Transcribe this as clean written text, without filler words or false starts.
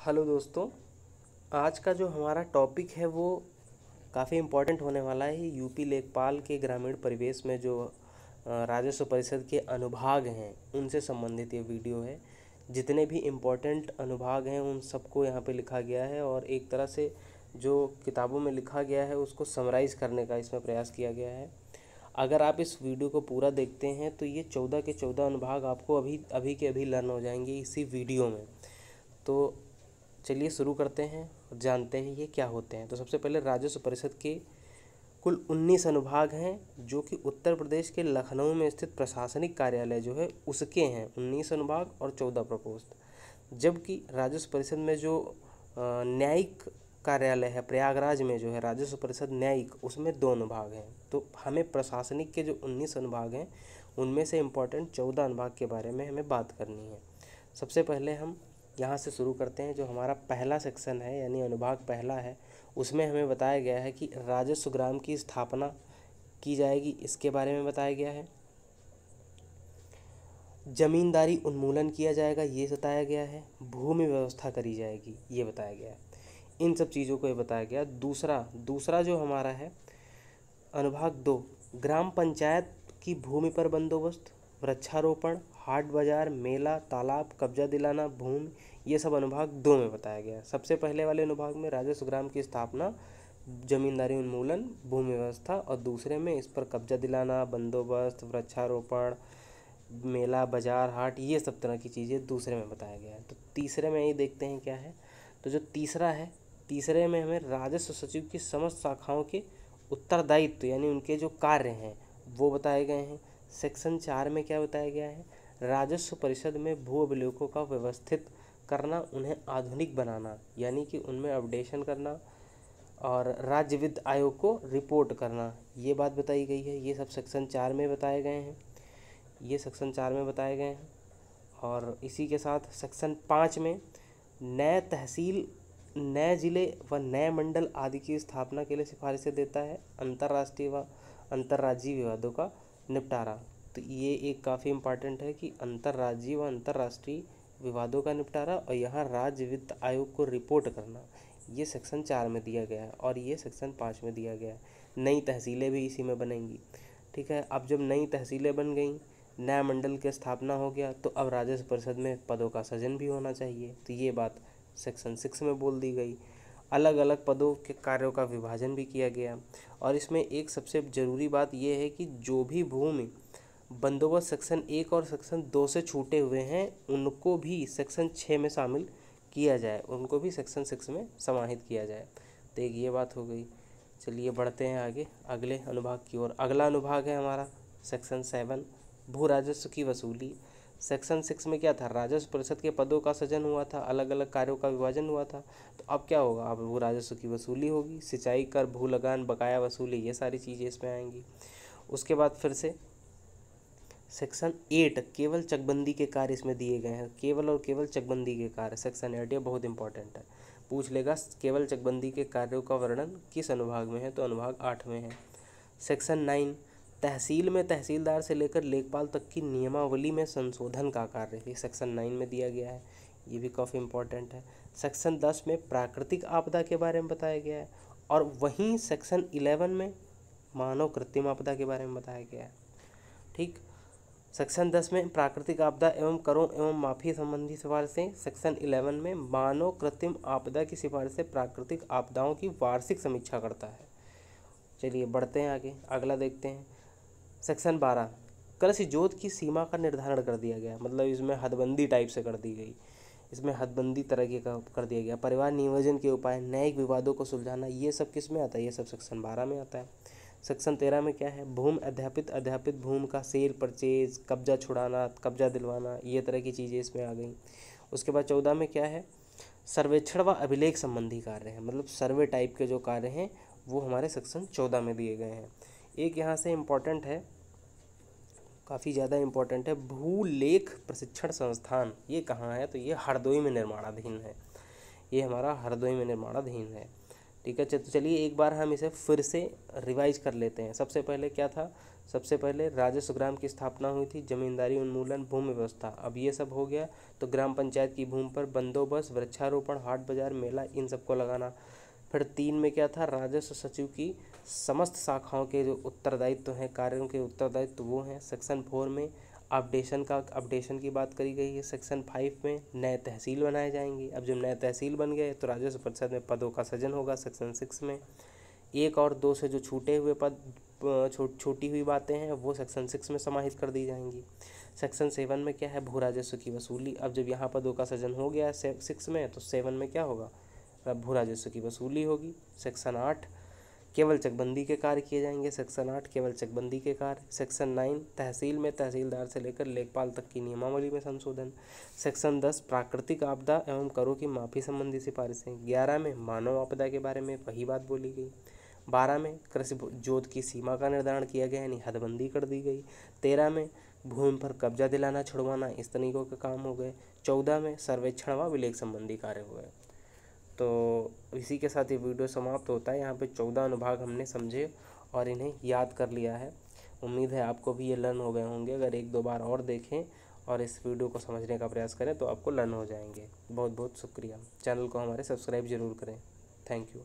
Hello दोस्तों। आज का जो हमारा टॉपिक है वो काफ़ी इम्पोर्टेंट होने वाला है। यूपी लेखपाल के ग्रामीण परिवेश में जो राजस्व परिषद के अनुभाग हैं उनसे संबंधित ये वीडियो है। जितने भी इम्पोर्टेंट अनुभाग हैं उन सबको यहाँ पे लिखा गया है और एक तरह से जो किताबों में लिखा गया है उसको समराइज़ करने का इसमें प्रयास किया गया है। अगर आप इस वीडियो को पूरा देखते हैं तो ये 14 के 14 अनुभाग आपको अभी के अभी लर्न हो जाएंगे इसी वीडियो में। तो चलिए शुरू करते हैं और जानते हैं ये क्या होते हैं। तो सबसे पहले राजस्व परिषद के कुल 19 अनुभाग हैं जो कि उत्तर प्रदेश के लखनऊ में स्थित प्रशासनिक कार्यालय जो है उसके हैं 19 अनुभाग और 14 प्रकोष्ठ। जबकि राजस्व परिषद में जो न्यायिक कार्यालय है प्रयागराज में जो है राजस्व परिषद न्यायिक, उसमें 2 अनुभाग हैं। तो हमें प्रशासनिक के जो 19 अनुभाग हैं उनमें से इम्पोर्टेंट 14 अनुभाग के बारे में हमें बात करनी है। सबसे पहले हम यहाँ से शुरू करते हैं। जो हमारा पहला सेक्शन है यानी अनुभाग पहला है उसमें हमें बताया गया है कि राजस्व ग्राम की स्थापना की जाएगी, इसके बारे में बताया गया है। जमींदारी उन्मूलन किया जाएगा ये बताया गया है। भूमि व्यवस्था करी जाएगी ये बताया गया है। इन सब चीज़ों को ये बताया गया। दूसरा जो हमारा है अनुभाग 2, ग्राम पंचायत की भूमि पर बंदोबस्त, वृक्षारोपण, हाट बाजार, मेला, तालाब, कब्जा दिलाना, भूमि, ये सब अनुभाग 2 में बताया गया है। सबसे पहले वाले अनुभाग में राजस्व ग्राम की स्थापना, जमींदारी उन्मूलन, भूमि व्यवस्था, और दूसरे में इस पर कब्जा दिलाना, बंदोबस्त, वृक्षारोपण, मेला, बाजार, हाट, ये सब तरह की चीज़ें दूसरे में बताया गया है। तो तीसरे में ये देखते हैं क्या है। तो जो तीसरा है, तीसरे में हमें राजस्व सचिव की समस्त शाखाओं के उत्तरदायित्व यानी उनके जो कार्य हैं वो बताए गए हैं। सेक्शन 4 में क्या बताया गया है, राजस्व परिषद में भू अभिलेखों का व्यवस्थित करना, उन्हें आधुनिक बनाना यानी कि उनमें अपडेशन करना और राज्य वित्त आयोग को रिपोर्ट करना, ये बात बताई गई है। ये सब सेक्शन 4 में बताए गए हैं। ये सेक्शन 4 में बताए गए हैं। और इसी के साथ सेक्शन 5 में नए तहसील, नए ज़िले व नए मंडल आदि की स्थापना के लिए सिफारिशें देता है। अंतर्राष्ट्रीय व अंतर्राज्यीय विवादों का निपटारा, तो ये एक काफ़ी इम्पॉर्टेंट है कि अंतर्राज्यीय व अंतर्राष्ट्रीय विवादों का निपटारा और यहाँ राज्य वित्त आयोग को रिपोर्ट करना, ये सेक्शन 4 में दिया गया है और ये सेक्शन 5 में दिया गया है। नई तहसीलें भी इसी में बनेंगी। ठीक है, अब जब नई तहसीलें बन गई, नया मंडल की स्थापना हो गया, तो अब राजस्व परिषद में पदों का सृजन भी होना चाहिए, तो ये बात सेक्शन 6 में बोल दी गई। अलग अलग पदों के कार्यों का विभाजन भी किया गया। और इसमें एक सबसे ज़रूरी बात यह है कि जो भी भूमि बंदोबस्त सेक्शन 1 और सेक्शन 2 से छूटे हुए हैं उनको भी सेक्शन 6 में शामिल किया जाए, उनको भी सेक्शन 6 में समाहित किया जाए। तो एक ये बात हो गई। चलिए बढ़ते हैं आगे अगले अनुभाग की ओर। अगला अनुभाग है हमारा सेक्शन 7, भू राजस्व की वसूली। सेक्शन 6 में क्या था, राजस्व परिषद के पदों का सृजन हुआ था, अलग अलग कार्यों का विभाजन हुआ था। तो अब क्या होगा, अब भू राजस्व की वसूली होगी, सिंचाई कर, भू लगान, बकाया वसूली, ये सारी चीज़ें इसमें आएंगी। उसके बाद फिर से सेक्शन 8, केवल चकबंदी के कार्य इसमें दिए गए हैं। केवल और केवल चकबंदी के कार्य, सेक्शन 8, ये बहुत इंपॉर्टेंट है, पूछ लेगा। केवल चकबंदी के कार्यों का वर्णन किस अनुभाग में है, तो अनुभाग 8 में है। सेक्शन 9, तहसील में तहसीलदार से लेकर लेखपाल तक की नियमावली में संशोधन का कार्य, ये सेक्शन 9 में दिया गया है, ये भी काफ़ी इम्पोर्टेंट है। सेक्शन 10 में प्राकृतिक आपदा के बारे में बताया गया है और वहीं सेक्शन 11 में मानव कृत्रिम आपदा के बारे में बताया गया है। ठीक, सेक्शन 10 में प्राकृतिक आपदा एवं करों एवं माफी संबंधी सिफारिशें, सेक्शन 11 में मानव कृत्रिम आपदा की सिफारिशें प्राकृतिक आपदाओं की वार्षिक समीक्षा करता है। चलिए बढ़ते हैं आगे, अगला देखते हैं। सेक्शन 12, कृषि जोत की सीमा का निर्धारण कर दिया गया, मतलब इसमें हदबंदी टाइप से कर दी गई, इसमें हदबंदी तरह की का कर दिया गया। परिवार नियोजन के उपाय, न्यायिक विवादों को सुलझाना, ये सब किस में आता है, ये सब सेक्शन 12 में आता है। सेक्शन 13 में क्या है, भूमि अध्यापित भूमि का सेल परचेज, कब्जा छुड़ाना, कब्जा दिलवाना, ये तरह की चीज़ें इसमें आ गई। उसके बाद 14 में क्या है, सर्वेक्षण व अभिलेख संबंधी कार्य हैं, मतलब सर्वे टाइप के जो कार्य हैं वो हमारे सेक्शन 14 में दिए गए हैं। एक यहाँ से इम्पोर्टेंट है, काफ़ी ज़्यादा इम्पोर्टेंट है, भूलेख प्रशिक्षण संस्थान, ये कहाँ है, तो ये हरदोई में निर्माणाधीन है, ये हमारा हरदोई में निर्माणाधीन है। ठीक है। तो चलिए एक बार हम इसे फिर से रिवाइज कर लेते हैं। सबसे पहले क्या था, सबसे पहले राजस्व ग्राम की स्थापना हुई थी, जमींदारी उन्मूलन, भूमि व्यवस्था, अब ये सब हो गया। तो ग्राम पंचायत की भूमि पर बंदोबस्त, वृक्षारोपण, हाट बाजार, मेला, इन सबको लगाना। फिर 3 में क्या था, राजस्व सचिव की समस्त शाखाओं के जो उत्तरदायित्व हैं, कार्यों के उत्तरदायित्व वो हैं। सेक्शन 4 में अपडेशन की बात करी गई है। सेक्शन 5 में नए तहसील बनाए जाएंगे। अब जब नए तहसील बन गए तो राजस्व परिषद में पदों का सृजन होगा। सेक्शन 6 में 1 और 2 से जो छूटे हुए पद, छोटी हुई बातें हैं, वो सेक्शन 6 में समाहित कर दी जाएंगी। सेक्शन 7 में क्या है, भू राजस्व की वसूली। अब जब यहाँ पदों का सृजन हो गया है 6 में, तो 7 में क्या होगा, भू राजस्व की वसूली होगी। सेक्शन 8 केवल चकबंदी के कार्य किए जाएंगे। सेक्शन 8 केवल चकबंदी के कार्य। सेक्शन 9 तहसील में तहसीलदार से लेकर लेखपाल तक की नियमावली में संशोधन। सेक्शन 10 प्राकृतिक आपदा एवं करों की माफ़ी संबंधी सिफारिशें। 11 में मानव आपदा के बारे में वही बात बोली गई। 12 में कृषि जोत की सीमा का निर्धारण किया गया, यानी हदबंदी कर दी गई। 13 में भूमि पर कब्जा दिलाना छुड़वाना, इस तरीकों के काम हो गए। 14 में सर्वेक्षण व विलेख संबंधी कार्य हुए। तो इसी के साथ ये वीडियो समाप्त होता है। यहाँ पे 14 अनुभाग हमने समझे और इन्हें याद कर लिया है। उम्मीद है आपको भी ये लर्न हो गए होंगे। अगर 1-2 बार और देखें और इस वीडियो को समझने का प्रयास करें तो आपको लर्न हो जाएंगे। बहुत बहुत शुक्रिया। चैनल को हमारे सब्सक्राइब जरूर करें। Thank you.